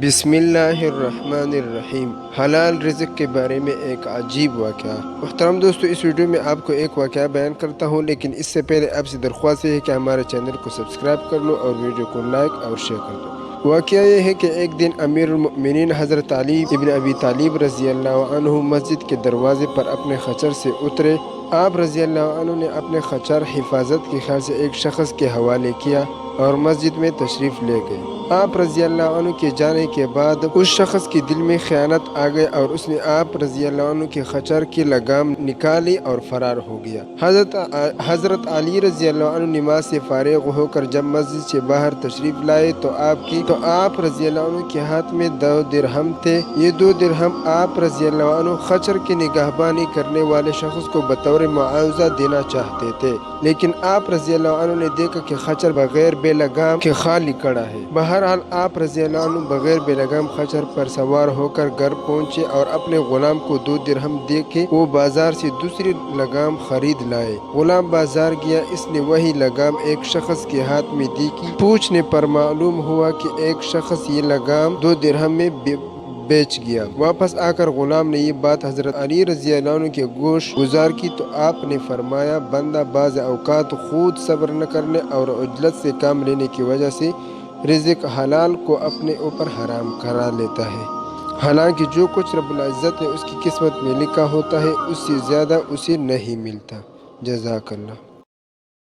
بسم اللہ الرحمن الرحیم۔ حلال رزق کے بارے میں ایک عجیب واقعہ۔ محترم دوستو، اس ویڈیو میں آپ کو ایک واقعہ بیان کرتا ہوں، لیکن اس سے پہلے آپ سے درخواست ہے کہ ہمارے چینل کو سبسکرائب کر لو اور ویڈیو کو لائک اور شیئر کر دو۔ واقعہ یہ ہے کہ ایک دن امیر المؤمنین حضرت علی ابن ابی طالب رضی اللہ عنہ مسجد کے دروازے پر اپنے خچر سے اترے۔ آپ رضی اللہ عنہ نے اپنے خچر حفاظت کے خیال سے ایک شخص کے حوالے کیا اور مسجد میں تشریف لے گئے۔ آپ رضی اللہ عنہ کے جانے کے بعد اس شخص کے دل میں خیانت آ گئی اور اس نے آپ رضی اللہ عنہ کے خچر کی لگام نکالی اور فرار ہو گیا۔ حضرت علی رضی اللہ عنہ نماز سے فارغ ہو کر جب مسجد سے باہر تشریف لائے تو آپ رضی اللہ عنہ کے ہاتھ میں 2 درہم تھے۔ یہ 2 درہم آپ رضی اللہ عنہ خچر کی نگہبانی کرنے والے شخص کو بطور معاوضہ دینا چاہتے تھے، لیکن آپ رضی اللہ عنہ نے دیکھا کہ خچر بغیر بے لگام کے خالی کھڑا ہے۔ بہرحال آپ رضی اللہ عنہ بغیر بے لگام خچر پر سوار ہو کر گھر پہنچے اور اپنے غلام کو 2 درہم دے کے وہ بازار سے دوسری لگام خرید لائے۔ غلام بازار گیا، اس نے وہی لگام ایک شخص کے ہاتھ میں دیکھی۔ پوچھنے پر معلوم ہوا کہ ایک شخص یہ لگام 2 درہم میں بیچ گیا۔ واپس آ کر غلام نے یہ بات حضرت علی رضی اللہ عنہ کے گوش گزار کی تو آپ نے فرمایا، بندہ بعض اوقات خود صبر نہ کرنے اور عجلت سے کام لینے کی وجہ سے رزق حلال کو اپنے اوپر حرام کرا لیتا ہے، حالانکہ جو کچھ رب العزت نے اس کی قسمت میں لکھا ہوتا ہے اس سے زیادہ اسے نہیں ملتا۔ جزاک اللہ۔